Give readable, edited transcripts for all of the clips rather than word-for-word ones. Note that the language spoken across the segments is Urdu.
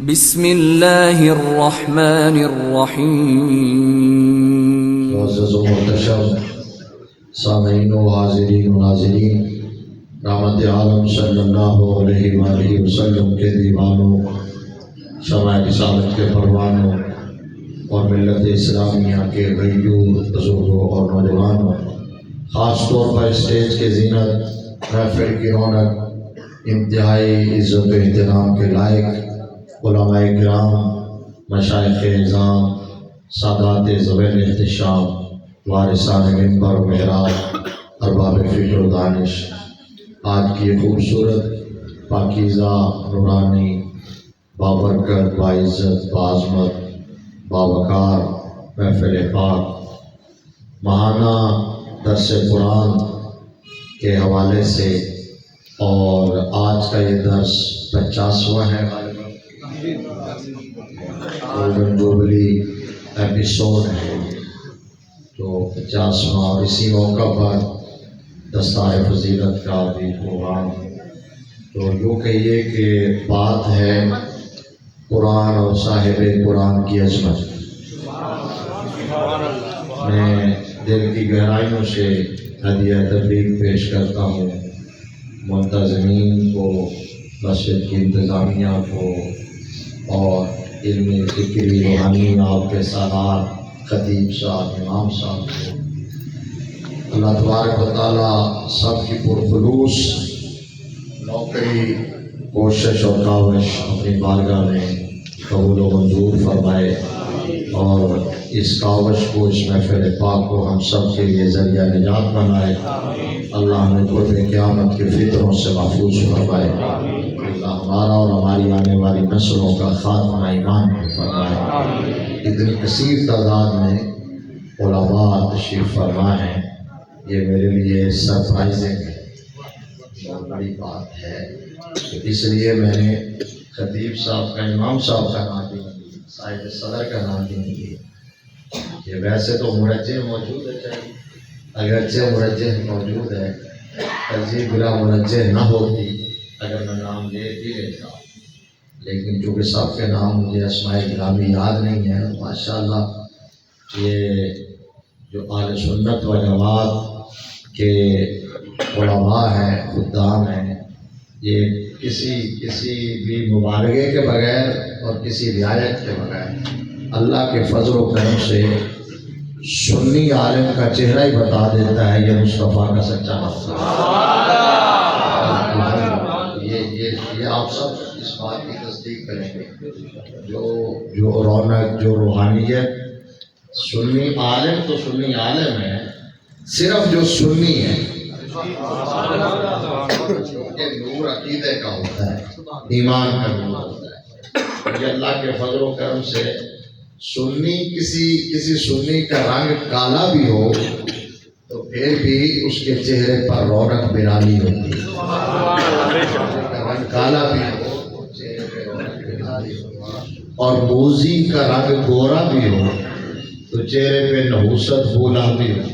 بسم اللہ الرحمن الرحیم۔ معزز و محتشم سامعین و حاضرین و ناظرین، رحمت عالم صلی اللہ علیہ وآلہ وسلم کے دیوانوں، شمع رسالت کے پروانوں اور ملت اسلامیہ کے غیور بزرگوں اور نوجوانوں، خاص طور پر اسٹیج کے زینت، محفل کی رونق، انتہائی عزت و احترام کے لائق علماء کرام، مشائخ اعظام، سادات ذوی الاحتشام، وارثان منبر و محراب، ارباب فکر و دانش، آج کی خوبصورت، پاکیزہ، نورانی، بابرکت، باعزت، باعظمت، باوقار محفل پاک ماہانہ درس قرآن کے حوالے سے، اور آج کا یہ درس 50واں ہے، گولڈن جوبلی ایپیسوڈ ہے، تو 50واں، اور اسی موقع پر دستار فضیلت کا بھی پروگرام، تو یوں کہیے کہ بات ہے قرآن اور صاحب قرآن کی عظمت۔ میں دل کی گہرائیوں سے ہدیہ تبریک پیش کرتا ہوں منتظمین کو، مسجد کی انتظامیہ کو، اور علمی فکری روحانی آپ کے سالار خطیب صاحب، امام صاحب کو۔ اللہ تبارک و تعالیٰ سب کی پرخلوص نوکری، کوشش اور کاوش اپنی بارگاہ میں قبول و منظور فرمائے، اور اس کاوش کو، اس محفل پاک کو ہم سب کے لیے ذریعہ نجات بنائے۔ اللہ ہمیں قرب قیامت کے فتنوں سے محفوظ فرمائے۔ اللہ ہمارا اور ہماری آنے والی نسلوں کا خاتمہ ایمان پر فرمائے۔ اتنی کثیر تعداد میں علماء تشریف فرما ہیں، یہ میرے لیے سرپرائزنگ ہے، بہت بڑی بات ہے۔ اس لیے میں نے خطیب صاحب کا، امام صاحب کا نام بھی نہیں لیا، صاحب صدر کا نام بھی نہیں لیا۔ یہ ویسے تو مرجع موجود ہے، اگرچہ مرجع موجود ہے، ترجیح بلا مرجع نہ ہوتی اگر میں نام لے بھی لیتا، لیکن چونکہ سب کے نام مجھے اسماء گرامی یاد نہیں ہے، ماشاءاللہ یہ جو اہل سنت و جماعت کے علماء ہیں، خدام ہیں، یہ کسی بھی مبالغے کے بغیر اور کسی رعایت کے بغیر اللہ کے فضل و کرم سے سنی عالم کا چہرہ ہی بتا دیتا ہے یہ مصطفیٰ کا سچا مطلب۔ یہ آپ سب اس بات کی تصدیق کریں گے، جو رونق، جو روحانیت، سنی عالم تو سنی عالم ہے، صرف جو سنی ہے، یہ نور عقیدے کا ہوتا ہے، ایمان کا نور ہوتا ہے۔ یہ اللہ کے فضل و کرم سے سنی، کسی سنی کا رنگ کالا بھی ہو تو پھر بھی اس کے چہرے پر رونق بلالی ہوتی ہے، رنگ کالا بھی ہو تو چہرے پہ رونق بلالی ہوتی ہے، اور موزی کا رنگ گورا بھی ہو تو چہرے پہ نحوست بولا بھی ہو۔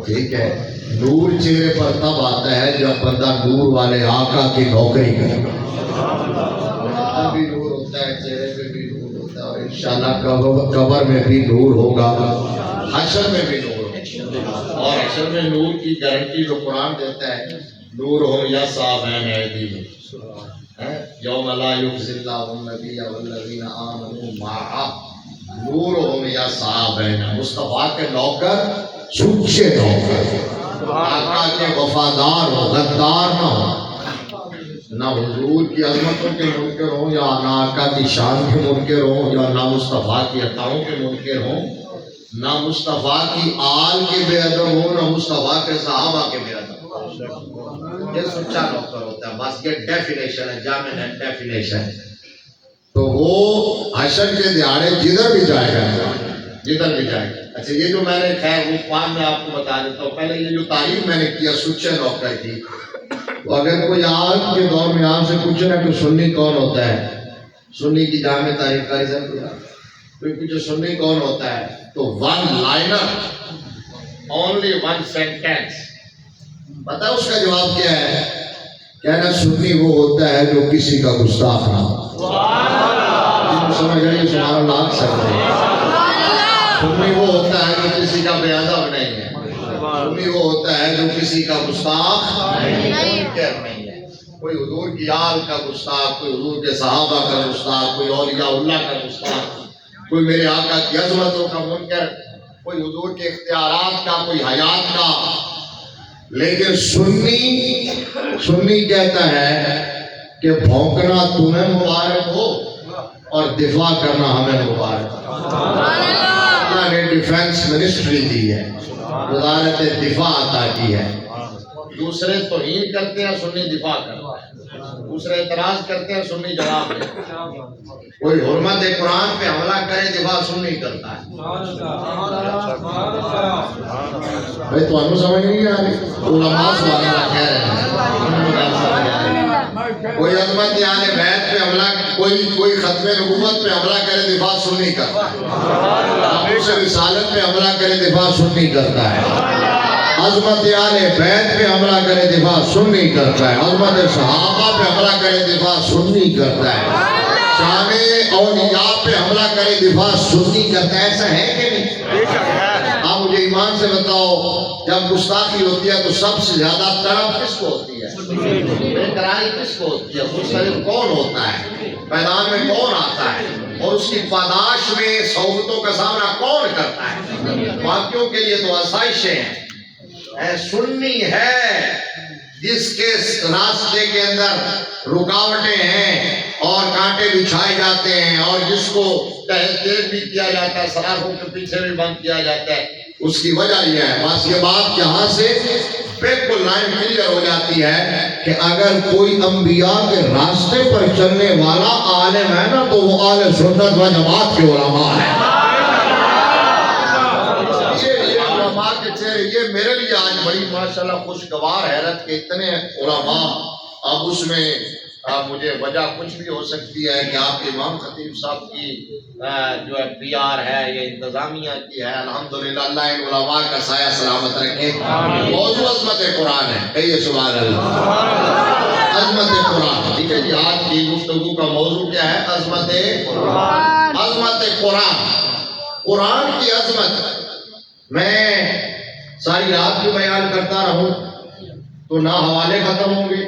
ٹھیک ہے، نور چہرے پر تب آتا ہے جب بندہ نور والے آقا کی نوکری کرے، بھی نور ہوتا ہے، چہرے پہ بھی نور ہوتا ہے، اور انشاءاللہ قبر میں بھی نور ہوگا، حشر میں بھی نور ہوگا۔ اور حشر میں نور کی گارنٹی جو قرآن دیتا ہے، نور ہو یا صابین ایدیہم، یوم لا یخزی اللہ النبی والذین آمنوا معہ، نور ہو یا صابین، مصطفیٰ کے نوکر، سچے نوکر، آقا کے وفادار ہو، غدار نہ ہو، نہ حضور کی عظمتوں کے منکر ہوں، یا نہ آقا کی شان کے منکر ہوں، یا نہ مصطفیٰ کی عطاؤں کے منکر ہوں، نہ مصطفیٰ کی آل کے بے ادب ہوں، نہ مصطفیٰ کے صحابہ کے بے ادب ہوں۔ یہ سچا نوکر ہوتا ہے، بس یہ ڈیفینیشن ہے، جامع ڈیفینیشن۔ تو وہ حشر کے دیہاڑے جدھر بھی جائے گا، جدھر بھی جائے گا۔ اچھا، یہ جو میں نے خیر روپان میں آپ کو بتا دیتا ہوں، پہلے یہ جو تعریف میں نے کیا سچے نوکر کی، تو اگر کوئی آج کے دور میں آپ سے پوچھے نا کہ سنی کون ہوتا ہے، سنی کی جامع تعریف کاری ضرور ہے، کوئی پوچھے سنی کون ہوتا ہے تو one liner, only one sentence, پتہ اس کا جواب کیا ہے؟ کہنا سنی وہ ہوتا ہے جو کسی کا گستاخ نہ ہو۔ رکھ سکتے ہیں. سنی وہ ہوتا ہے جو کسی کا بے ادب نہیں ہے. سنی وہ ہوتا ہے جو کسی کا گستاخ نہیں ہے. کوئی حضور کی آل کا گستاخ، کوئی حضور کے صحابہ کا گستاخ، کوئی اولیاء اللہ کا گستاخ، کوئی میرے آقا کی عظمتوں کا منکر، کوئی حضور کے اختیارات کا، کوئی حیات کا. لیکن سنی کہتا ہے کہ بھونکنا تمہیں مبارک ہو اور دفاع کرنا ہمیں مبارک ہو. اللہ نے ڈیفینس منسٹری دی ہے، وزارت دفاع عطا کی ہے. دوسرے توہین کرتے ہیں، سنی دفاع کرتا ہے. دوسرے اعتراض کرتے ہیں، سنی جواب دیتا ہے. کوئی حرمت قرآن پہ حملہ کرے، دفاع سنی کرتا ہے. بھائی تو انو سمجھ نہیں آ رہی. علماء سبحان اللہ کہہ رہے ہیں کوئی عظمت اہل بیت پہ حملہ، کوئی ختم نبوت پہ حملہ کرے، دفاع سنی کرتا ہے. ناموس رسالت پہ حملہ کرے، دفاع سنی کرتا ہے. عظمت اہل بیت پہ حملہ کرے، دفاع سنی کرتا ہے. عظمت صحابہ پہ حملہ کرے، دفاع سنی کرتا ہے. شان اولیاء پہ حملہ کرے، دفاع سنی کرتا ہے. ایسا ہے کہ نہیں؟ آپ مجھے ایمان سے بتاؤ، جب گستاخی ہوتی ہے تو سب سے زیادہ تڑپ کس کو ہوتی ہے؟ بے قراری کس کو ہوتی ہے؟ منصرف کون ہوتا ہے؟ میدان میں کون آتا ہے؟ اور اس کی پاداش میں صحبتوں کا سامنا کون کرتا ہے؟ باقیوں کے لیے تو آسائشیں ہیں. سنی ہے جس کے راستے کے اندر رکاوٹیں ہیں اور کانٹے بچھائے جاتے ہیں، اور جس کو تحقیق بھی کیا جاتا ہے، سراخوں کے پیچھے بھی بند کیا جاتا ہے. اس کی وجہ یہ ہے، بس یہ بات یہاں سے بالکل لائن کلیئر ہو جاتی ہے کہ اگر کوئی انبیاء کے راستے پر چلنے والا عالم ہے نا، تو وہ اہل سنت و جماعت کے علماء ہیں. یہ میرے لیے آج بڑی ماشاءاللہ خوشگوار حیرت کہ اتنے علماء. اب اس میں مجھے وجہ کچھ بھی ہو سکتی ہے کہ آپ کے امام خطیب صاحب کی جو ہے پی آر ہے، یہ انتظامیہ کی ہے. الحمدللہ اللہ ان علماء کا سایہ سلامت رکھے. موضوع عظمت قرآن ہے، کہیے سبحان اللہ. عظمت قرآن. ٹھیک ہے جی، آج کی گفتگو کا موضوع کیا ہے؟ عظمت قرآن. عظمت قرآن، قرآن کی عظمت. میں ساری رات بھی بیان کرتا رہوں تو نہ حوالے ختم ہوں گے،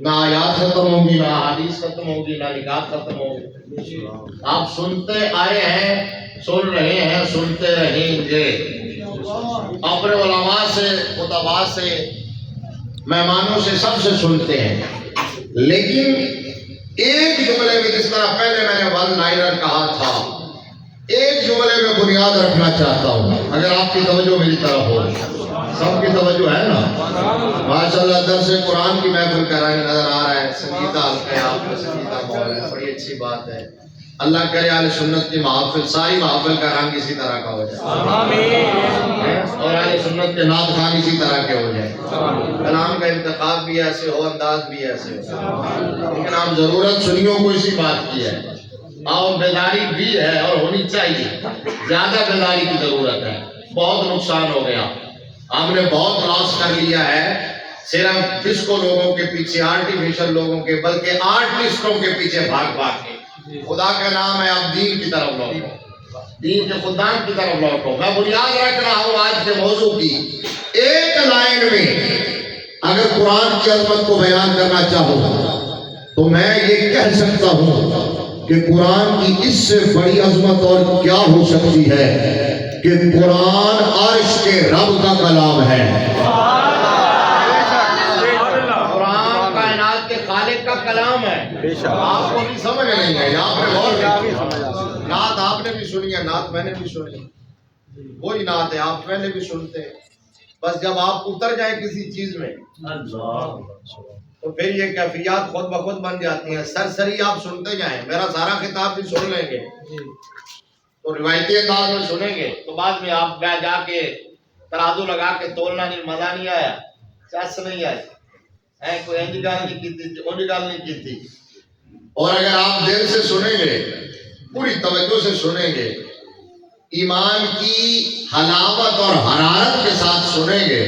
نہ آیات ختم ہوں گی، نہ حدیث ختم ہوگی، نہ نکات ختم ہوگی. آپ سنتے آئے ہیں، سن رہے ہیں، سنتے رہیں گے. اپنے علماء سے، خطباء سے، مہمانوں سے، سب سے سنتے ہیں. لیکن ایک جملے میں، جس طرح پہلے میں نے ون لائنر کہا تھا، ایک جملے میں بنیاد رکھنا چاہتا ہوں، اگر آپ کی توجہ میری طرف ہو. سب کی توجہ ہے نا؟ ماشاءاللہ درس قرآن کی محفل کرائے نظر آ رہا ہے. سنجیدہ حلقہ ہے آپ کا، سنجیدہ ماحول ہے، بڑی اچھی بات ہے. اللہ کرے اہل سنت کی محافل، ساری محافل کا رنگ اسی طرح کا ہو جائے، اور اہل سنت کے نعت خوان اسی طرح کے ہو جائے. کلام کا انتخاب بھی ایسے ہو، انداز بھی ایسے ہو. لیکن آپ ضرورت سنیوں کو اسی بات کی ہے، اور بیداری بھی ہے اور ہونی چاہیے. زیادہ بیداری کی ضرورت ہے. بہت نقصان ہو گیا، ہم نے بہت لاس کر لیا ہے، صرف ڈسکو لوگوں کے پیچھے، آرٹیفیشل لوگوں کے، بلکہ آرٹسٹوں کے پیچھے بھاگ بھاگ کے. خدا کا نام ہے، اب دین کی طرف لوٹو، دین کے خدام کی طرف لوٹو. میں بنیاد رکھ رہا ہوں آج کے موضوع کی. ایک لائن میں اگر قرآن کی عظمت کو بیان کرنا چاہوں تو میں یہ کہہ سکتا ہوں کہ قرآن کی اس سے بڑی عظمت اور کیا ہو سکتی ہے کہ قرآن عرش کے رب کا کلام ہے. قرآن کائنات کے خالق کا کلام ہے. آپ کو بھی سمجھ نہیں ہے، آپ نے غور، نعت آپ نے بھی سنی ہے، نعت میں نے بھی سنی. وہی نعت ہے، آپ پہلے بھی سنتے ہیں. بس جب آپ اتر جائیں کسی چیز میں تو پھر یہ کیفیات خود بخود بن جاتی ہیں. سرسری آپ سنتے جائیں، میرا سارا خطاب بھی سن لیں گے تو روایتی انداز میں سنیں گے تو بعد میں آپ جا کے ترازو لگا کے تولنا نہیں، مزہ نہیں آیا، چس نہیں آئی، کوئی اینج گل نہیں کی تھی، اونج گل نہیں کی تھی. اور اگر آپ دل سے سنیں گے، پوری توجہ سے سنیں گے، ایمان کی حلاوت اور حرارت کے ساتھ سنیں گے،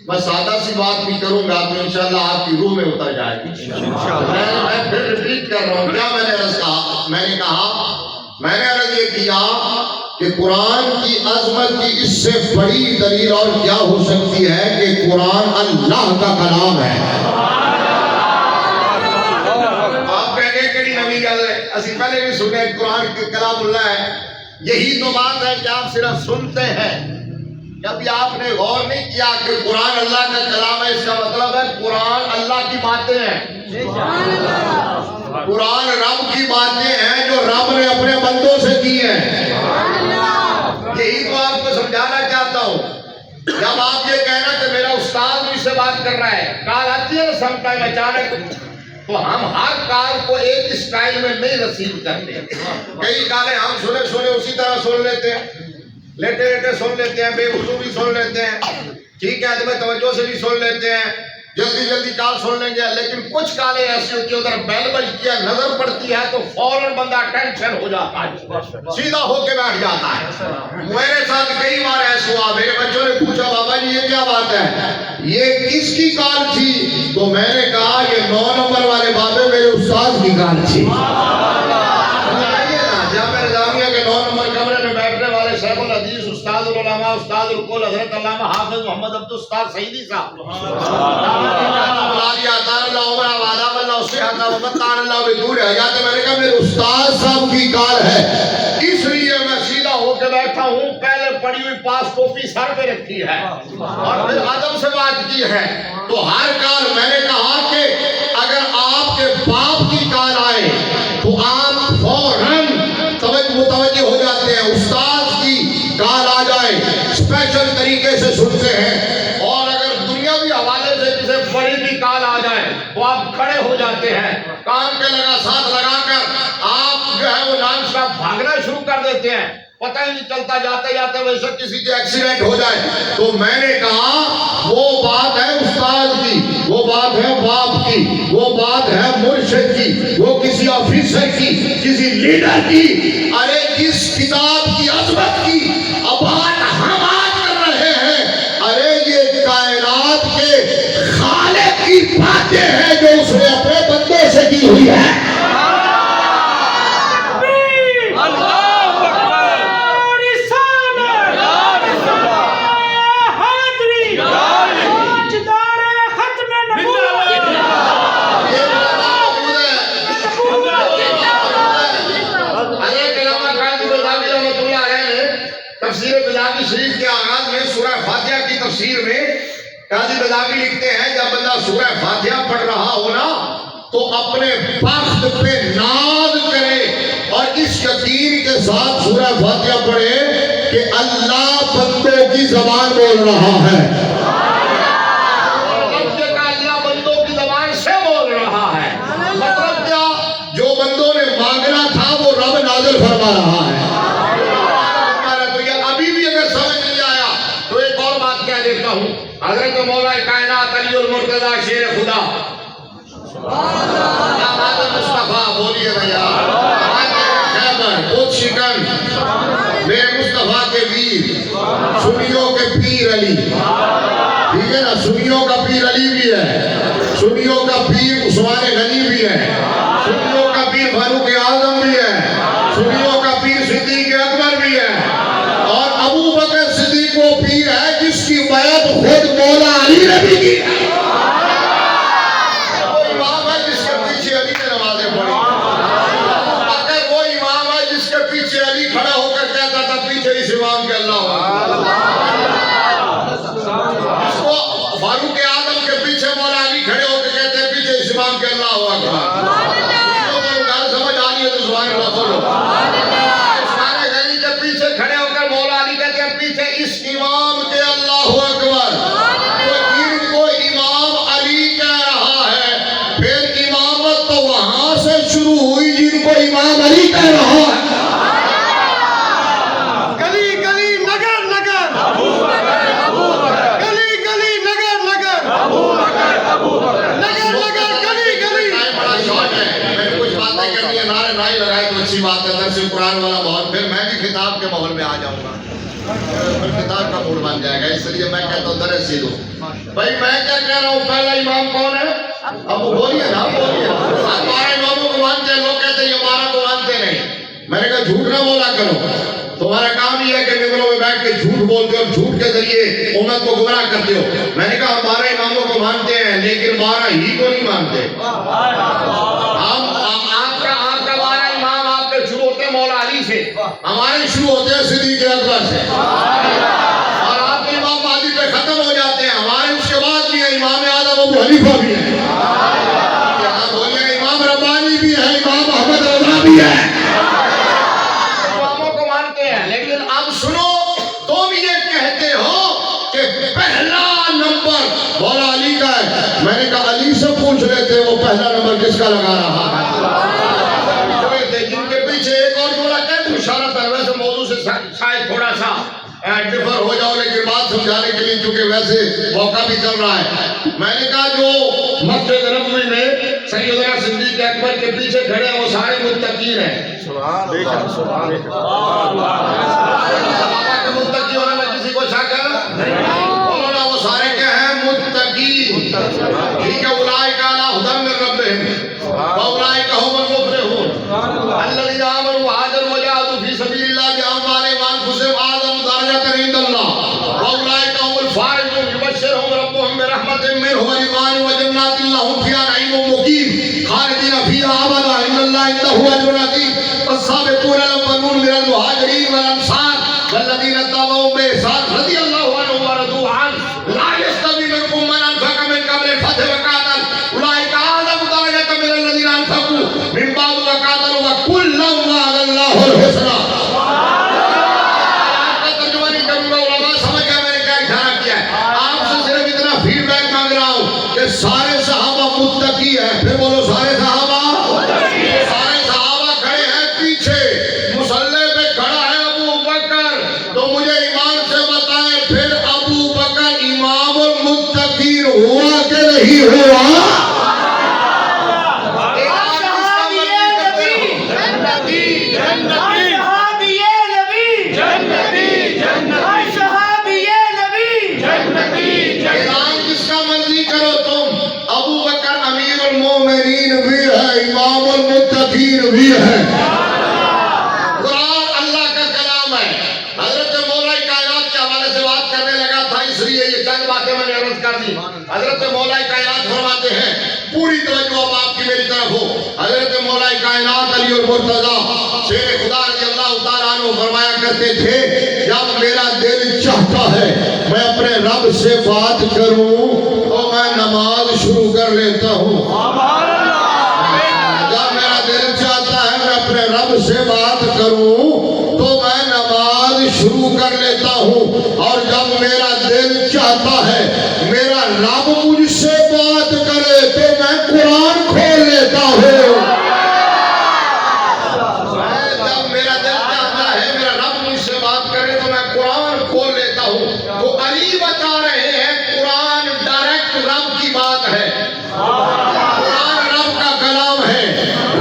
میں سادہ سی بات بھی کروں گا تو انشاءاللہ آپ کی روح میں اتر جائے گی. میں پھر ریپیٹ کر رہا ہوں، کیا میں نے عرض کہا؟ میں نے عرض یہ یہ کیا کہ قرآن کی عظمت کی اس سے بڑی دلیل اور کیا ہو سکتی ہے کہ قرآن اللہ کا کلام ہے. آپ کہیں گے کہ نبی گل ہے، اسی پہلے بھی سنے قرآن کے کلام اللہ ہے. یہی تو بات ہے کہ آپ صرف سنتے ہیں، کبھی آپ نے غور نہیں کیا کہ قرآن اللہ کا کلام ہے. اس کا مطلب ہے قرآن اللہ کی باتیں ہیں، قرآن رب کی باتیں ہیں جو رب نے اپنے بندوں سے کی ہیں. یہی تو آپ کو سمجھانا چاہتا ہوں. جب آپ یہ کہنا کہ میرا استاد مجھ سے بات کر رہا ہے، کال آتی ہے نا سم ٹائم اچانک، تو ہم ہر کال کو ایک اسٹائل میں نہیں ریسیو کرتے. کئی کالیں ہم سنے سنے اسی طرح سن لیتے ہیں، لیٹے لیٹے سن لیتے ہیں، بے وضو بھی سن لیتے ہیں، ٹھیک ہے عدم توجہ سے بھی سن لیتے ہیں، جلدی جلدی کال سن لیں گے. لیکن کچھ کالیں ایسی ہوتی ہیں ادھر بیل بجتی ہے، نظر پڑتی ہے تو فوراً بندہ ٹینشن ہو جاتا ہے، سیدھا ہو کے بیٹھ جاتا ہے. میرے ساتھ کئی بار ایسا ہوا، میرے بچوں نے پوچھا بابا جی یہ کیا بات ہے، یہ کس کی کال تھی؟ تو میں نے کہا یہ 9 نمبر والے بابے میرے استاد کی کال تھی. جامعہ نظامیہ کے 9 نمبر کمرے میں بیٹھنے والے شیخ الحدیث استاد العلماء استاد الکل حضرت علامہ حافظ محمد عبد الستار سعیدی صاحب میں نے کہا میرے استاد صاحب کی کال ہے، اس لیے میں سیدھا ہو کے بیٹھا ہوں. پہلے پڑی ہوئی پاس ٹوپی سر پہ رکھی ہے اور پھر ادب سے بات کی ہے. تو ہر کال میں نے کہا کہ اگر آپ کے باپ کی کال آئے تو آپ فوراً متوجہ ہو جاتے ہیں. استاد کی کال آ جائے اسپیشل طریقے سے سنتے ہیں، اور اگر دنیاوی حوالے سے کسی بڑی بھی کال آ جائے تو آپ کھڑے ہو جاتے ہیں، کام کے لگا ساتھ لگا کر آپ جو ہے وہ نان اسٹاپ بھاگنا شروع کر دیتے ہیں. پتہ ہی نہیں چلتا، جاتے جاتے ویسے کسی کے ایکسیڈنٹ ہو جائے. تو میں نے کہا وہ بات ہے استاد کی، وہ بات ہے باپ کی، وہ بات ہے مرشد کی، وہ کسی آفیسر کی، کسی لیڈر کی. ارے جس کتاب کی عظمت کی بات ہم آج کر رہے ہیں، ارے یہ کائنات کے خالق کی باتیں ہیں جو اس نے اپنے بندے سے کی ہوئی ہے. شریف کے آغاز میں سورہ فاتحہ کی تفسیر میں قاضی بلاغی لکھتے ہیں جب بندہ سورہ فاتحہ پڑھ رہا ہو نا تو اپنے بخت پہ ناز کرے اور اس یقین کے ساتھ سورہ فاتحہ پڑھے کہ اللہ بندوں کی زبان بول رہا ہے. اللہ بندوں کی زبان سے بول رہا ہے. مطلب کیا؟ جو بندوں نے مانگنا تھا وہ رب نازل فرما رہا ہے. حضرت مولا کائنات علی المرتضی شیر خدا مصطفیٰ بولیے بھیا خیبر خود شکن میرے مصطفیٰ کے ویر سنیوں کے پیر علی، ٹھیک ہے نا، سنیوں کا پیر علی بھی ہے، سنیوں کا پیر عثمان غنی بھی ہے، سنیوں کا پیر فاروق اعظم بھی ہے، سنیوں کا پیر صدیق اکبر بھی ہے، اور ابو بکر صدیق وہ پیر ہے جس کی بیعت خود مولا علی نے بھی کی. وہ امام ہے جس کے پیچھے علی نے نمازیں پڑھی. اگر وہ امام ہے جس کے پیچھے علی کھڑا ہو کر کہتا تھا پیچھے اس امام کے اللہ جس کو فاروق اعظم کے پیچھے مولا علی کھڑے ہو کے کہتے ہیں پیچھے اس امام کے اللہ سمجھ آ رہی ہے تو سبحان اللہ بولو. عثمان غنی کے پیچھے کھڑے ہو کر مولا علی کہتے ہیں پیچھے اس امام کے اللہ اکبر. تو جن کو امام علی کہہ رہا ہے پھر امامت تو وہاں سے شروع ہوئی جن کو امام علی کہہ رہا ہے. گلی گلی نگر نگر گلی گلی نگر نگر نگر نگر گلی گلی. بڑا شوق ہے، میں نے کچھ باتیں کرنی ہے، نعرے نائی لگائے تو اچھی بات ہے. درس قرآن والا ماحول، پھر میں بھی خطاب کے ماحول میں آ جاؤں گا، پھر خطاب کا موڈ بن جائے گا. اس لیے میں کہتا ہوں درس سیدھو. بھائی میں کیا کہہ رہا ہوں، پہلا امام کون ہے؟ اب بولیے نا، بولیے. ہمارے اماموں کو مانتے ہیں، لوگ کہتے ہیں یہ ہمارا تو مانتے نہیں. میں نے کہا جھوٹ نہ بولا کرو، تمہارا کام یہ ہے کہ ممبروں میں بیٹھ کے جھوٹ بولتے ہو، جھوٹ کے ذریعے امت کو گمراہ کرتے ہو۔ میں نے کہا ہم 12 اماموں کو مانتے ہیں لیکن 12 ہی کو نہیں مانتے۔ آپ کا 12 امام آپ کے شروع ہوتے ہیں مولا علی سے، ہمارے شروع ہوتے ہیں صدیق اکبر سے، اور آپ کے امام مہدی پہ ختم ہو جاتے ہیں، ہمارے اس کے بعد بھی ہے امام اعظم ابو حنیفہ بھی ہے، یہاں بولیے امام ربانی بھی ہے، امام احمد رضا بھی ہے، اماموں کو مانتے ہیں۔ لیکن اب سنو، تم یہ کہتے ہو کہ پہلا نمبر مولا علی کا ہے، میں نے کہا علی سے پوچھ لیتے وہ پہلا نمبر کس کا لگا رہا ہے؟ جن کے پیچھے ایک اور جملہ کہتے اشارہ تھا، ویسے موضوع سے شاید تھوڑا سا ڈفر ہو جاؤ، لیکن بات سمجھانے کے لیے چونکہ ویسے موقع بھی چل رہا ہے۔ میں نے کہا جو مسجد نبوی میں سیدنا صدیق اکبر کے پیچھے کھڑے ہیں وہ سارے متقین ہیں۔ صحابہ کے متقی ہونے میں کسی کو شک ہے؟ بولو نا، وہ سارے کیا ہیں؟ متقی۔ ٹھیک ہے، اولئک علی ھدی من ربہم واولئک ھم المفلحون الذین آمنوا وہاجروا وجاہدوا فی سبیل اللہ باموالہم وانفسہم اعظم درجۃ عند اللہ واولئک ھم الفائزون یبشرھم ربہم برحمۃ منہ ورضوان وجنات لہم فیہا نعیم مقیم خالدین فیہا ابدا ان اللہ عنده اجر عظیم والسابقون الاولون من المہاجرین والانصار والذین اتبعوهم بإحسان رضی اللہ عنہم ورضوا عنہ لا یستوی منکم من انفق من قبل الفتح وقاتل اولئک اعظم درجۃ من الذین انفقوا من بعد وقاتلوا وکلا وعد اللہ الحسنى۔ آیات کا ترجمہ نہیں کروں گا، علماء سمجھ گئے میں نے کیا اشارہ کیا ہے۔ آپ سے صرف اتنا فیڈ بیک مانگ رہا ہوں کہ سارے صحابہ متقی ہیں، پھر بولو سارے صحابہ متقی ہیں۔ سارے صحابہ کھڑے ہیں پیچھے، مصلی پہ کھڑا ہے ابو بکر، تو مجھے ایمان سے بتائیں پھر ابو بکر امام المتقین ہوا کہ نہیں ہوا؟ بھی ہے۔ قرآن اللہ کا کلام ہے۔ حضرت مولا کائنات کے حوالے سے بات کرنے لگا تھا، اس لیے یہ چند باتیں میں نے عرض کر دی۔ حضرت مولا کائنات فرماتے ہیں، پوری توجہ اب آپ کی میری طرف ہو، حضرت مولا کائنات علی المرتضیٰ شیر خدا رضی اللہ تعالیٰ عنہ فرمایا کرتے تھے، جب میرا دل چاہتا ہے میں اپنے رب سے بات کروں تو میں نماز شروع کر لیتا ہوں۔ اپنے رب سے بات کروں تو میں نماز شروع کر لیتا ہوں، اور جب میرا دل چاہتا ہے میرا رب مجھ سے بات کرے تو میں قرآن کھول لیتا ہوں۔ جب میرا دل چاہتا ہے میرا رب مجھ سے بات کرے تو میں قرآن کھول لیتا ہوں۔ تو علی بتا رہے ہیں قرآن ڈائریکٹ رب کی بات ہے، قرآن رب کا کلام ہے،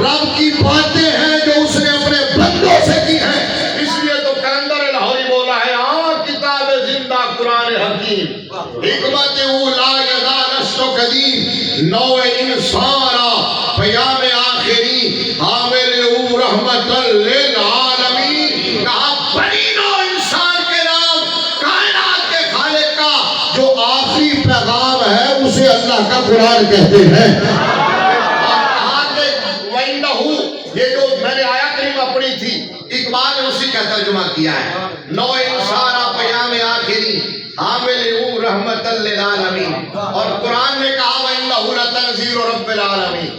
رب کی باتیں ہیں جو اس نے اپنے بندوں سے کی ہیں، اس لیے تو کلندر لاہوری بولا ہے کتاب زندہ قرآن حکیم حکمت اولا یدا نشت و قدیم نو انسارا پیام آخری حامل او رحمت للعالمین۔ کہا بنی نو انسان کے نام کائنات کے خالق کا جو آخری پیغام ہے اسے اللہ کا قرآن کہتے ہیں۔ یہ جو میں نے آیت کریمہ پڑھی تھی اقبال نے اسی کا ترجمہ کیا ہے، نو انسارا پیام آخری حامل او رحمت للعالمین، اور قرآن نے کہا وَإِنَّهُ لَتَنزِيلُ رَبِّ الْعَالَمِينَ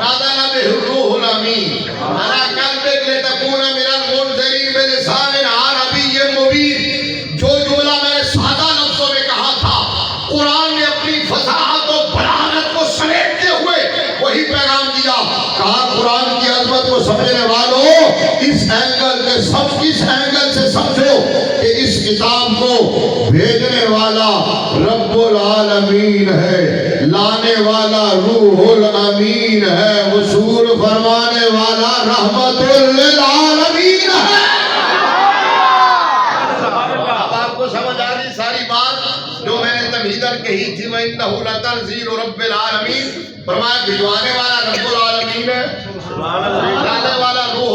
نَزَلَ بِهِ الرُّوحُ الْأَمِينُ عَلَىٰ قَلْبِكَ لِتَكُونَ مِنَ الْمُنذِرِينَ بِلِسَانٍ عَرَبِيٍّ مُبِينٍ۔ جو جملہ میں نے سادہ لفظوں میں کہا تھا، قرآن نے اپنی فصاحت و بلاغت کو سمیٹتے ہوئے وہی پیغام دیا۔ کہا قرآن کی عظمت کو سمجھنے والوں اس اینگل سے سمجھو کہ اس کتاب کو بھیجنے والا رب العالمین ہے، لانے والا روح الامین ہے، وصول فرمانے والا رحمت للعالمین ہے۔ اب آپ کو سمجھ آ رہی ساری بات جو میں نے تمہیداً کہی تھی، وَإِنَّهُ لَتَنزِيلُ رَبِّ الْعَالَمِينَ، فرمایا بھجوانے والا رب العالمین ہے، لانے والا روح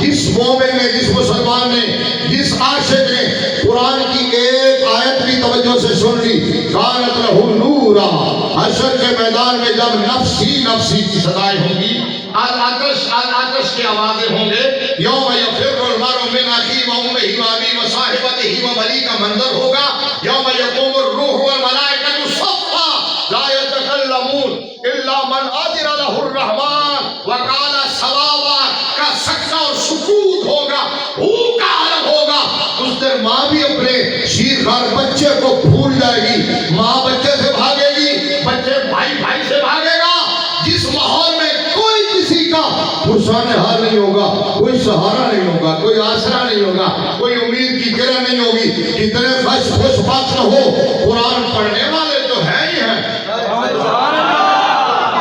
جس مومن نے، جس مسلمان نے، جس عاشق نے قرآن کی ایک آیت بھی توجہ سے سن لی، کانت لہ نورا، حشر کے میدان میں جب نفسی نفسی کی صدائیں ہوں گی، آتش کی آوازیں ہوں گے، یوم یفر المرء من اخیہ و امہ و ابیہ و صاحبتہ و بنیہ کا منظر ہوگا، یوم یقوم الروح والملائکۃ صفا لا یتکلمون الا من اذن لہ الرحمن وقال صوابا کا سکتہ اور سکوت ہوگا، کا عالم ہوگا۔ اس دن ماں بھی اپنے شیرخوار بچے کو بھول جائے گی، ماں بچے سے بھاگے گی، بچے بھائی بھائی سے بھاگے گا۔ جس ماحول میں کوئی کسی کا پرسان حال نہیں ہوگا، کوئی سہارا نہیں ہوگا، کوئی آسرا نہیں ہوگا، کوئی امید کی کرن نہیں ہوگی، کتنے خوش بخت ہو، قرآن پڑھنے والے تو ہیں ہی ہیں،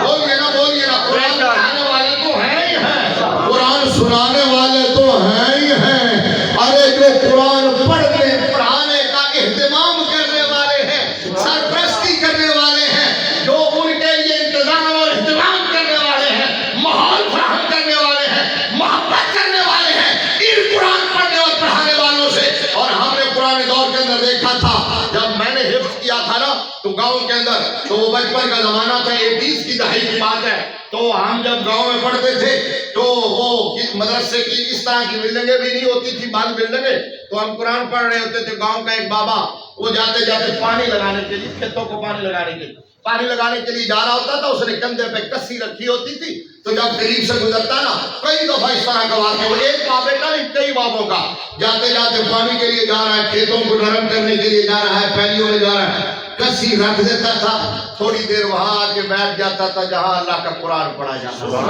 بولیے نا قرآن پڑھانے والے تو ہیں ہی ہیں، قرآن سنانے والے تو ہیں ہی ہیں۔ ارے جو قرآن پڑھنے پڑھانے کا اہتمام کرنے والے ہیں، سرپرستی کرنے والے ہیں، جو ان کے لیے انتظام اور اہتمام کرنے والے ہیں، ماحول فراہم کرنے والے ہیں، محبت کرنے والے ہیں، ان قرآن پڑھنے اور پڑھانے والوں سے۔ اور ہم نے پرانے دور کے اندر دیکھا تھا، جب میں نے حفظ کیا تھا نا تو گاؤں کے اندر، تو وہ بچپن کا زمانہ تھا، 80s کی دہائی کی بات ہے، تو ہم جب گاؤں میں پڑھتے تھے تو وہ مدرسے کی اس طرح کی بلڈنگیں بھی نہیں ہوتی تھی، بند بلڈنگیں، تو ہم قرآن پڑھ رہے ہوتے تھے۔ گاؤں کا ایک بابا وہ جاتے جاتے پانی لگانے کے لیے، کھیتوں کو پانی لگانے کے لیے جا رہا ہوتا تھا، اس نے کندھے پہ کسی رکھی ہوتی تھی، تو جب قریب سے گزرتا نا، کئی دفعہ اس طرح کا واقعہ، وہ ایک بابے کا نہیں کئی بابوں کا، جاتے جاتے پانی کے لیے جا رہا ہے، کھیتوں کو نرم کرنے کے لیے جا رہا ہے، پیلیوں میں جا رہا ہے، کسی رکھ دیتا تھا، تھوڑی دیر وہاں آ کے بیٹھ جاتا تھا جہاں اللہ کا قرآن پڑھا جاتا تھا،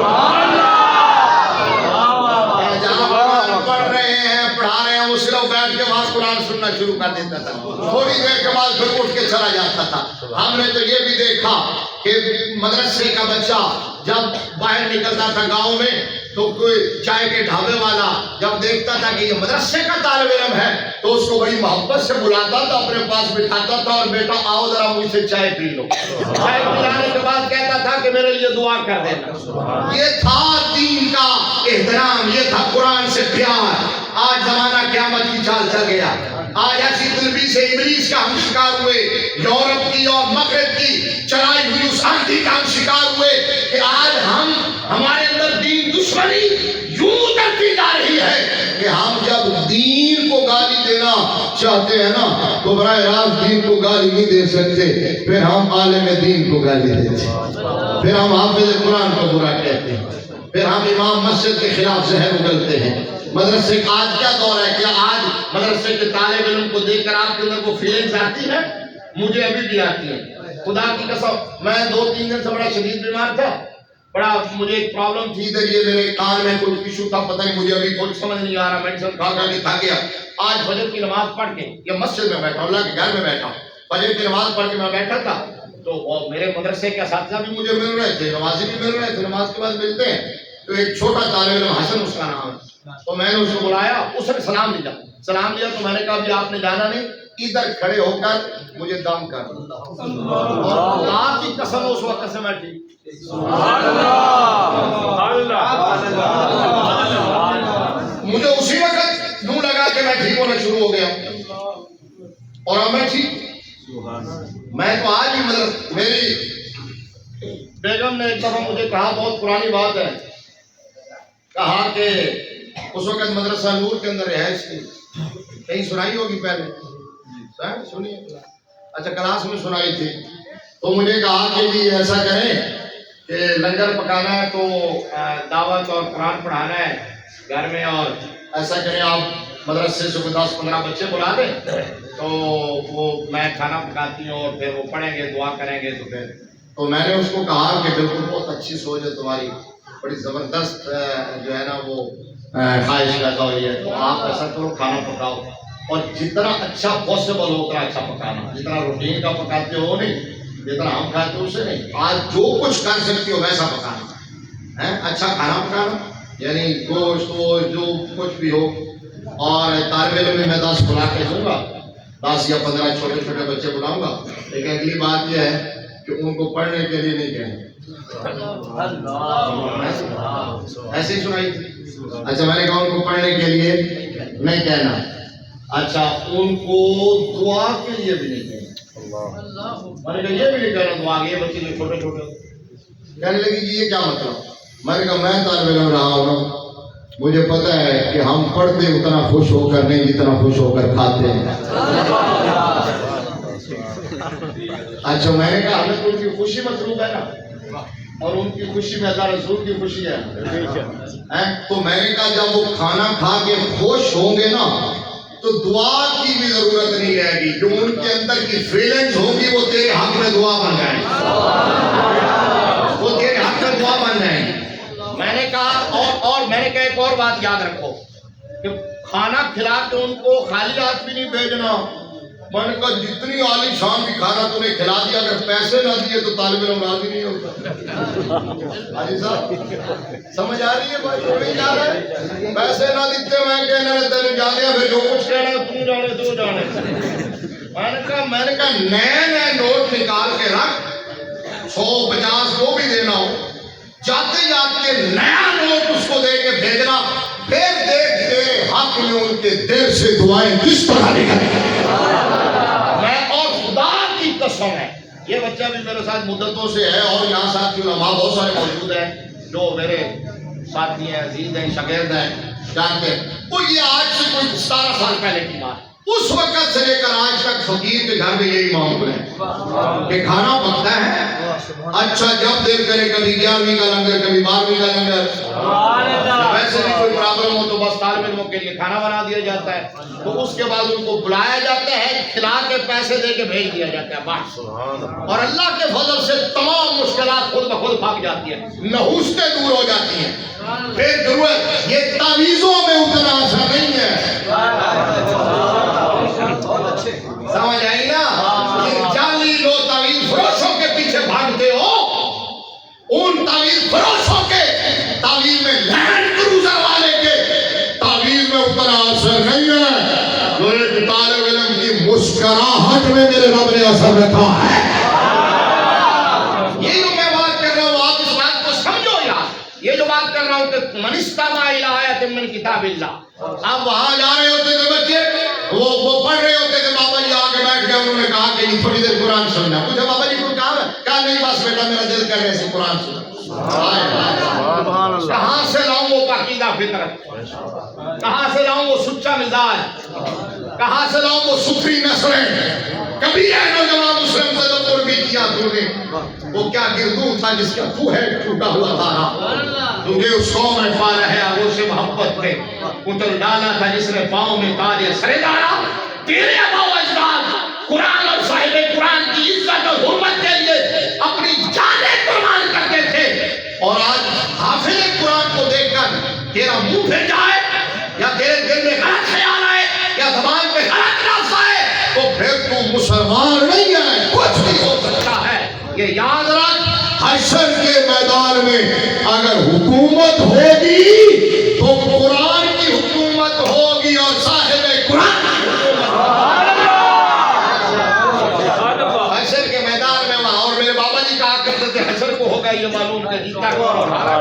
جہاں قرآن پڑھ رہے ہیں پڑھا رہے ہیں، وہ صرف بیٹھ کے وہاں قرآن سننا شروع کر دیتا تھا، تھوڑی دیر کے بعد پھر اٹھ کے چلا جاتا تھا۔ ہم نے تو یہ بھی دیکھا کہ مدرسے کا بچہ جب باہر نکلتا تھا گاؤں میں، تو کوئی چائے کے ڈھابے والا جب دیکھتا تھا کہ یہ مدرسے کا طالب علم ہے تو اس کو بڑی محبت سے بلاتا تھا، اپنے پاس بٹھاتا تھا، اور بیٹا آؤ ذرا مجھ سے چائے پی لو۔ چائے پلانے کے بعد کہتا تھا کہ میرے لیے دعا کر دینا۔ یہ تھا دین کا احترام، یہ تھا قرآن سے پیار۔ آج زمانہ قیامت کی چال چل گیا، آج ایسی تلبیس سے ابلیس کا ہم شکار ہوئے، یورپ کی اور مغرب کی چلائی ہوئی اس آندھی کا ہم شکار ہوئے کہ آج ہمارے اندر دین دشمنی یوں اترتی جا رہی ہے کہ ہم جب دین کو گالی دینا چاہتے ہیں نا تو براہ راست دین کو گالی نہیں دے سکتے، پھر ہم عالم دین کو گالی دیتے ہیں، پھر ہم حافظ قرآن کو برا کہتے ہیں، پھر ہم امام مسجد کے خلاف زہر اگلتے ہیں۔ مدرسے کا آج کیا دور ہے؟ کیا آج مدرسے کے طالب علم کو دیکھ کر آپ کے اندر وہ فیلنگز آتی ہے؟ مجھے ابھی بھی آتی ہے، خدا کی قسم۔ میں 2-3 دن سے بڑا شدید بیمار تھا، بڑا مجھے ایک پرابلم تھی ادھر، یہ میرے کان میں کوئی ایشو تھا، پتہ نہیں، مجھے ابھی کچھ سمجھ نہیں آ رہا، میڈیسن کھا کے تھک گیا۔ آج فجر کی نماز پڑھ کے یہ مسجد میں بیٹھا، اللہ کے گھر میں بیٹھا، فجر کی نماز پڑھ کے میں بیٹھا تھا تو میرے مدرسے کے اساتذہ بھی مجھے مل رہے تھے، نمازی بھی مل رہے تھے، نماز کے بعد ملتے ہیں تو ایک چھوٹا طالب علم حسن اس کا نام ہے، تو میں نے اس کو بلایا، اس نے سلام لیا تو میں نے کہا بھی آپ نے جانا نہیں، ادھر کھڑے ہو کر مجھے دم کر، اور اللہ کی قسم اس وقت سے میں ٹھیک۔ مجھے اسی وقت یوں لگا کہ میں ٹھیک ہونا شروع ہو گیا اور اب میں ٹھیک۔ میں تو آج بھی مطلب میری بیگم نے ایک دفعہ مجھے کہا، بہت پرانی بات ہے، کہا کہ اس وقت مدرسہ نور کے اندر رہائش تھی، کہیں سنائی ہوگی پہلے؟ سنی؟ اچھا، کلاس میں سنائی تھی، تو مجھے کہا کہ جی ایسا کریں کہ لنگر پکانا ہے تو دعوت اور قرآن پڑھانا ہے گھر میں، اور ایسا کریں آپ مدرسے سے 10-15 بچے بلا دیں تو وہ میں کھانا پکاتی ہوں اور پھر وہ پڑھیں گے، دعا کریں گے، تو میں نے اس کو کہا کہ بالکل بہت اچھی سوچ ہے تمہاری، بڑی زبردست جو ہے نا وہ خواہش پیدا ہوئی ہے، تو آپ ایسا کرو کھانا پکاؤ، اور جتنا اچھا پاسبل ہو اتنا اچھا پکانا، جتنا روٹین کا پکاتے ہو نہیں، جتنا ہم کھاتے ہو اسے نہیں، آج جو کچھ کر سکتی ہو ویسا پکانا ہے، اچھا کھانا پکانا، یعنی گوشت وہ جو کچھ بھی ہو، اور طالب علم میں 10 بلا کے دوں گا، 10 یا 15 چھوٹے چھوٹے بچے بلاؤں گا، لیکن اگلی بات یہ ہے کہ ان کو پڑھنے کے لیے نہیں کہیں، ایسے ہی سنائی تھی۔ اچھا میں نے کہا ان کو پڑھنے کے لیے نہیں کہنا. اچھا ان کو دعا کے لیے بھی نہیں کہنا. میں نے کہا یہ بھی نہیں کہنا دعا کے, یہ بچے جو چھوٹے چھوٹے کہنے لگی جی یہ کیا مطلب. میں نے کہا میں طالب علم رہا ہوں, مجھے پتا ہے کہ ہم پڑھتے اتنا خوش ہو کر نہیں جتنا خوش ہو کر کھاتے ہیں. اچھا میں نے کہا ہمیں تو ان کی خوشی مطلوب ہے نا, اور ان کی خوشی میں اللہ رسول کی خوشی ہے. تو میں نے کہا جب وہ کھانا کھا کے خوش ہوں گے نا تو دعا کی بھی ضرورت نہیں رہے گی. جو ان کے اندر کی فیلنگز ہوں گی وہ تیرے حق میں دعا بن جائیں گی, وہ تیرے حق میں دعا بن جائیں گی. میں نے کہا اور میں نے کہا ایک اور بات یاد رکھو کہ کھانا کھلا کے ان کو خالی ہاتھ بھی نہیں بھیجنا. میں نے کہا جتنی عالی شان بھی کھانا تم نے کھلا دیا, اگر پیسے نہ دیے تو طالب علم راضی نہیں ہوتا. حاجی صاحب سمجھ آ رہی ہے بھائی, نہیں جا رہا ہے. پیسے نہ دیتے میں کہنے رہے تیرے جانے پھر جو کچھ کہنا ہے تم جانے تو جانے. میں نے کہا نئے نئے نوٹ نکال کے رکھ, 100-50 کو بھی دینا ہو, جاتے جاتے نیا نوٹ اس کو دے کے بھیجنا, پھر دیکھ تیرے حق میں ان کے دیر سے دعائیں کس طرح نکلیں. میں اور خدا کی قسم ہے, یہ بچہ بھی میرے ساتھ مدتوں سے ہے اور یہاں ساتھ علماء بہت سارے موجود ہیں جو میرے ساتھی ہیں, عزیز ہیں, شاگرد ہیں, جانتے ہیں. وہ یہ آج سے کوئی 17 سال پہلے کی بات, اس وقت سے لے کر آج تک فقیر کے گھر میں یہی معاملہ ہے کہ کھانا پکتا ہے. اچھا جب دیر کرے کبھی 11ویں کا لنگر کبھی 12ویں کا لنگر, ویسے بھی کوئی پرابلم ہو تو بس طالب علموں کے لیے کھانا بنا دیا جاتا ہے. تو اس کے بعد ان کو بلایا جاتا ہے, کھلا کے پیسے دے کے بھیج دیا جاتا ہے بس. اور اللہ کے فضل سے تمام مشکلات خود بخود بھاگ جاتی ہیں, نحوستیں دور ہو جاتی ہیں. پھر ضرورت یہ تعویذوں میں اتنا اثر نہیں ہے. سمجھ آئی نا, جعلی لو تعویذ فروشوں کے پیچھے بھاگتے ہو, ان تعویذ فروشوں کے تعویذ میں لینڈ کروزر والے کے تعویذ میں اتنا اثر نہیں ہے جو ایک طالب علم کی مسکراہٹ میں میرے رب نے اثر رکھا ہے. یہ جو میں بات کر رہا ہوں آپ اس بات کو سمجھو یار. یہ جو بات کر رہا ہوں کہ من استمع الی آیۃ من کتاب اللہ, آپ وہاں جا رہے ہوتے تھے بچے, وہ پڑھ رہے ہوتے تھے, بابا جی آ کے بیٹھ گئے, انہوں نے کہا کہ یہ تھوڑی دیر قرآن سننا. پوچھا بابا جی کو کہا نہیں بس بیٹا میرا دل کر رہے سے قرآن سننا. کہاں سے لاؤں وہ پاکیزہ فطرت, کہاں سے لاؤں وہ سچا مزاج, کہاں سے لاؤں وہ ستھری نسلیں. کبھی ہے نوجوان مسلم سے تو بھی کیا تو نے, وہ کیا گردوں تھا جس کا تو ہے ٹوٹا ہوا تارا, تجھے اس قوم میں پالا ہے آغوش محبت میں, کتل ڈالا تھا جس نے پاؤں میں تاج سرے ڈالا. تیرے ابا و اجداد قرآن اور صاحب قرآن کی عزت اور حرمت کے لیے اپنی جانیں قربان کرتے تھے, اور آج حافظ قرآن کو دیکھ کر تیرا منہ پھر جائے یا تیرے دل میں غلط خیال آئے یا زبان پہ غلط لفظ آئے تو پھر تو مسلمان نہیں ہے. کچھ بھی ہو سکتا ہے. یہ یاد رکھ, حشر کے میدان میں اگر حکومت ہوگی تو قرآن کی حکومت ہوگی اور صاحب قرآن کی حکومت. حشر کے میدان میں وہاں, اور میرے بابا جی کہا کرتے تھے حشر کو ہوگا یہ معلوم کہ جیتا کون اور ہارا.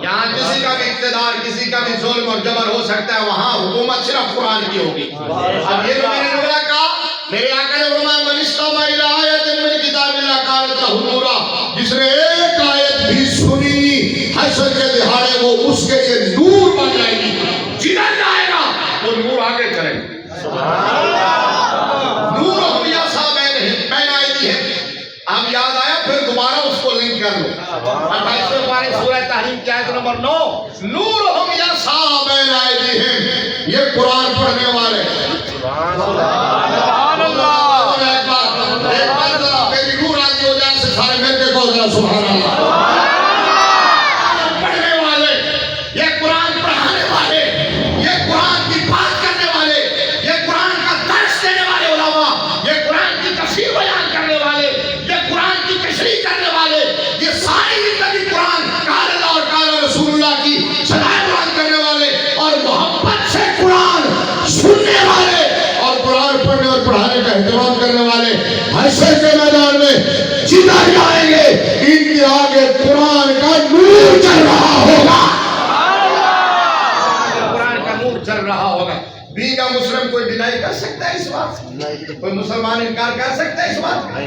یہاں کسی کا بھی اقتدار, کسی کا بھی ظلم اور جبر ہو سکتا ہے, وہاں حکومت صرف قرآن کی ہوگی. اب یہ تو میں نے نگرہ کہا, میرے آقا نے فرمایا من استمع الی آیۃ من کتاب اللہ کانت لہ نورا, جس نے ایک آیت بھی سنی حشر کے دہاڑے وہ اس کے لیے نور بن جائے گی. جدھر جائے گا وہ نور آگے چلے گا. نور ہم یا صاحبین بین ایدیہم, اب یاد آیا پھر دوبارہ اس کو لنک کر لو. 28ویں پارے سورہ تحریم کی آیت نمبر 9, نور ہم یا صاحبین ایدیہم, یہ قرآن پڑھنے والے. سبحان اللہ. ایک بار ذرا میری روح راضی ہو جائے سے سارے مل کے کہو ذرا سبحان اللہ. پڑھنے والے, یہ قرآن پڑھانے والے, یہ قرآن کی بات کرنے والے, یہ قرآن کا درس دینے والے علماء, یہ قرآن کی تفسیر بیان کرنے والے, یہ قرآن کی تشریح کرنے والے, یہ ساری زندگی قرآن قال اللہ اور قال رسول اللہ کی صدائے بیان کرنے والے اور محبت سے قرآن سننے والے اور قرآن پڑھنے اور پڑھانے کا اہتمام کرنے والے حشر کے میدان میں جدھر جائیں گے ان کی مسلم کوئی ڈینائی کر سکتا ہے اس بات؟ کوئی مسلمان انکار کر سکتا ہے اس بات کا؟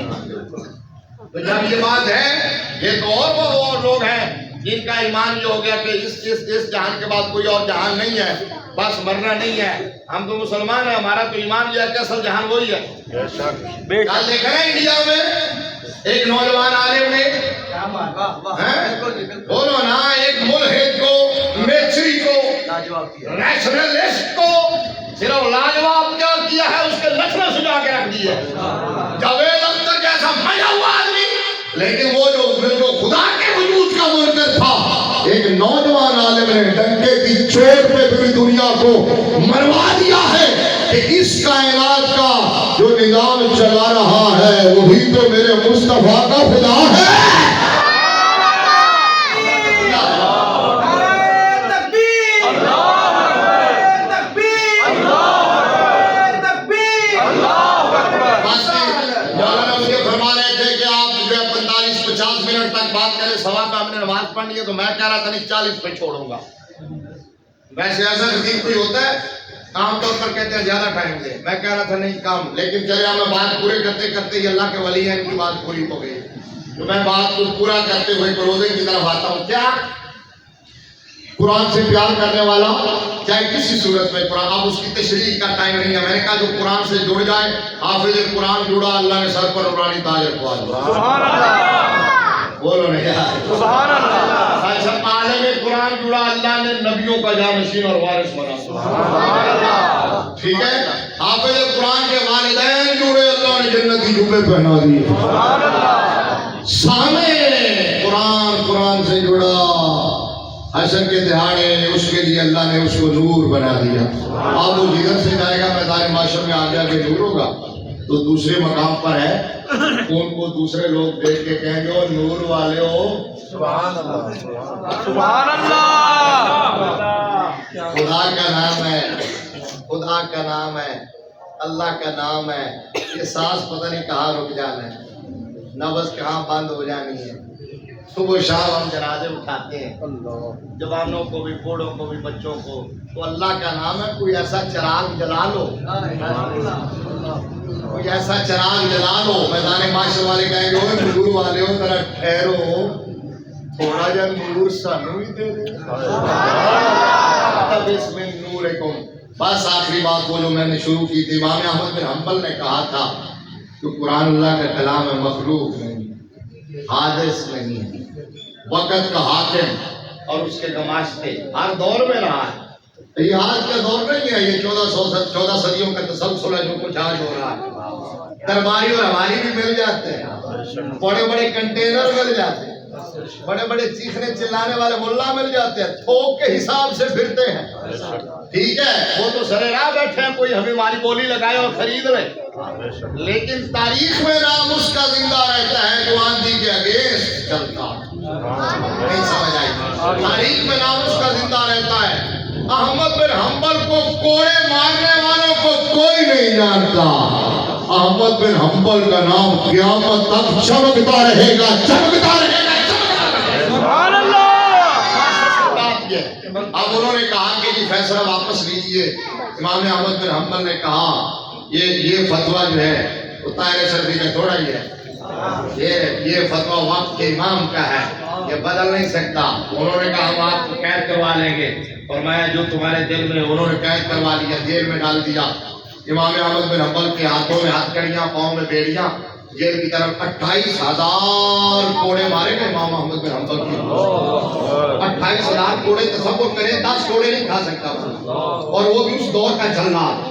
تو جب یہ بات ہے، یہ تو اور لوگ ہیں جن کا ایمان یہ ہو گیا کہ اس جہان کے بعد کوئی اور جہان نہیں ہے، بس مرنا نہیں ہے. ہم تو مسلمان ہیں، ہمارا تو ایمان یہ ہے کہ اصل جہان وہی ہے. کل دیکھا نا انڈیا میں ایک نوجوان عالم نے بولو نا، ایک ملحد کو، میچری کو، نیشنلسٹ کو صرف لاجواب کیا کیا ہے، اس کے لٹھنے سجا کے رکھ دی ہے. جاوید اختر جیسا مجا ہوا آدمی، لیکن وہ جو خدا کے وجود کا منکر تھا، ایک نوجوان عالم نے ڈنکے کی چوٹ پہ پوری دنیا کو مروا دیا ہے کہ اس کائنات کا جو نظام چلا رہا ہے وہی تو میرے مصطفیٰ کا خدا ہے. بات کرے سوا پہ ہم نے نماز پڑھنی ہے، تو میں کہہ رہا تھا نہیں 40 پہ چھوڑوں گا. ویسے ایسا خطیب کوئی ہوتا ہے عام طور پر کہتے ہیں زیادہ ٹائم دے، میں کہہ رہا تھا نہیں کم. لیکن چلے ہمیں بات پورے کرتے کرتے یہ اللہ کے ولی ہیں، ان کی بات پوری ہو گئی، تو میں بات کو پورا کرتے ہوئے روزے کی طرف آتا ہوں. کیا قرآن سے پیار کرنے والا چاہے کسی صورت میں قرآن، اب اس کی تشریح کا ٹائم نہیں ہے. میں نے کہا جو قرآن سے جڑ جائے، حافظ قرآن جڑا، اللہ نے سر پر نورانی تاج رکھوا دیا. سبحان اللہ، بولو نہیں یار سبحان اللہ. اچھا، عالم قرآن جڑا، اللہ نے نبیوں کا جانشین اور وارث بنا. سبحان اللہ. ٹھیک ہے، حافظ قرآن کے والدین جڑے، اللہ نے جنتی جبے پہنا دیے. سبحان اللہ. سامع قرآن سے جڑا، حشر کے دہاڑے اس کے لیے اللہ نے اس کو نور بنا دیا. اب وہ جدھر سے جائے گا میدان معاشر میں آگے آگے نور ہوگا، تو دوسرے مقام پر ہے، ان کو دوسرے لوگ دیکھ کے کہیں گے وہ نور والے ہو. سبحان اللہ، سبحان اللہ. خدا کا نام ہے، خدا کا نام ہے، اللہ کا نام ہے. یہ سانس پتہ نہیں کہاں رک جانا ہے، نفس کہاں بند ہو جانی ہے. صبح شام ہم جنازے اٹھاتے ہیں، جوانوں کو بھی، بوڑھوں کو بھی، بچوں کو. تو اللہ کا نام ہے، کوئی ایسا چراغ جلا لو، کوئی ایسا چراغ جلا لو. میدان معاشر والے کہیں گے اوے نور والے ہو، ذرا ٹھہرو، تھوڑا جا نور سانو بھی دے دے. بسم نورکم. بس آخری بات وہ جو میں نے شروع کی تھی، امام احمد بن حنبل نے کہا تھا کہ قرآن اللہ کا کلام ہے، مخلوق نہیں، حادث نہیں ہے، وقت کا حاکم اور اس کے گماشتے ہر دور میں رہا ہے. یہ آج کا دور نہیں ہے، یہ 14 صدیوں کا تسلسل ہے جو کچھ آج ہو رہا ہے. درباری اور ہماری بھی مل جاتے ہیں، بڑے بڑے کنٹینر مل جاتے ہیں، بڑے بڑے چیخنے چلانے والے ملا مل جاتے ہیں، تھوک کے حساب سے پھرتے ہیں. ٹھیک ہے، وہ تو سرے راہ بیٹھے ہیں، کوئی ہمیں ہماری بولی لگائے اور خرید لے، لیکن تاریخ میں نام اس کا زندہ رہتا ہے جو آندھی کے اگینسٹ چلتا. نہیں سمجھ آئی؟ تاریخ میں نام اس کا زندہ رہتا ہے. احمد بن حنبل کو کوڑے مارنے والوں کو کوئی نہیں جانتا، احمد بن حنبل کا نام قیامت تک چمکتا رہے گا، چمکتا رہے گا. سبحان اللہ. اب انہوں نے کہا کہ جی فیصلہ واپس لیجئے. امام احمد بن حنبل نے کہا یہ فتویٰ جو ہے وہ طاہر شرفی کا تھوڑا ہی ہے، یہ فتویٰ وقت کے امام کا ہے، یہ بدل نہیں سکتا. انہوں نے کہا ہم آپ کو قید کروا لیں گے، اور میں جو تمہارے دل میں، انہوں نے قید کروا لیا، جیل میں ڈال دیا. امام احمد بن حنبل کے ہاتھوں میں ہتھکڑیاں، پاؤں میں بیڑیاں، جیل کی طرف 28,000 کوڑے مارے گئے امام احمد بن حنبل کی. 28,000 کوڑے، تصور کریں 10 کوڑے نہیں کھا سکتا تھا، اور وہ بھی اس دور کا جلاد.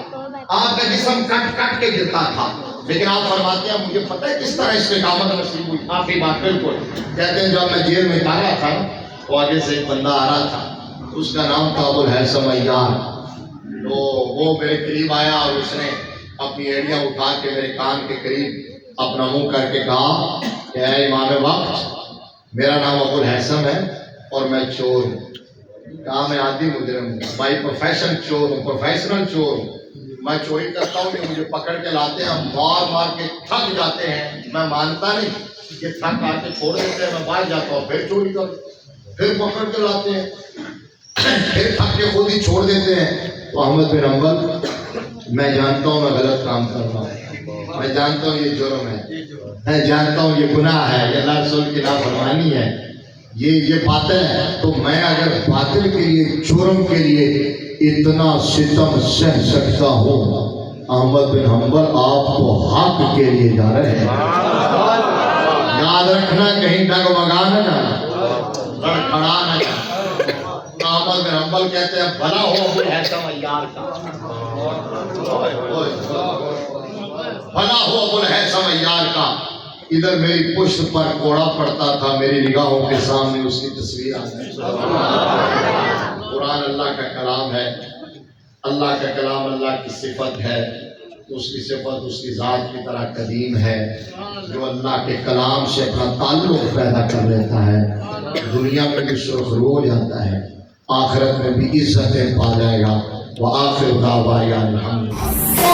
آپ کا جسم کٹ کٹ کے گرتا تھا، لیکن آپ فرماتے ہیں مجھے پتہ ہے کس طرح استقامت نصیب ہوئی. آخری بات بالکل کہتے ہیں جب میں جیل میں اتارا تھا تو آگے سے ایک بندہ آ رہا تھا، اس کا نام تھا ابو الہیثم عیار. تو وہ میرے قریب آیا اور اس نے اپنی ایڑیاں اٹھا کے میرے کان کے قریب اپنا منہ کر کے کہا کہ اے امام وقت، میرا نام ابو الہیثم ہے اور میں چور ہوں. کہا میں عادی مجرم ہوں، بائی پروفیشن چور ہوں، پروفیشنل چور ہوں. میں چوری کرتا ہوں کہ مجھے پکڑ کے لاتے ہیں، مار مار کے تھک جاتے ہیں، میں مانتا نہیں، یہ تھک مار کے چھوڑ دیتے ہیں، میں باہر جاتا ہوں، پھر چوری کرتا ہوں، پھر پکڑ کے لاتے ہیں، پھر تھک کے خود ہی چھوڑ دیتے ہیں. تو احمد بن حنبل میں جانتا ہوں میں غلط کام کر رہا ہوں، میں جانتا ہوں یہ جرم ہے، میں جانتا ہوں یہ گناہ ہے، یہ اللہ رسول کی نافرمانی ہے، یہ باطل ہے، تو میں اگر باطل کے لیے، جرم کے لیے اتنا ستم سہ سکتا ہوں، احمد بن حنبل آپ کو حق کے لیے جا رہے ہیں۔ یاد رکھنا کہیں ڈگمگانا نہ، کھڑا نہ جائے۔ احمد بن حنبل کہتے ہیں بھلا ہو ابو الحسن عیار کا، بھلا ہو ابو الحسن عیار کا، ادھر میری پشت پر کوڑا پڑتا تھا، میری نگاہوں کے سامنے اس کی تصویر آ گئی۔ قرآن اللہ کا کلام ہے، اللہ کا کلام اللہ کی صفت ہے، اس کی صفت اس کی ذات کی طرح قدیم ہے۔ جو اللہ کے کلام سے اپنا تعلق پیدا کر لیتا ہے دنیا میں بھی سرخرو ہو جاتا ہے، آخرت میں بھی عزتیں پا جائے گا۔ وآخر دعوانا الحمد للہ۔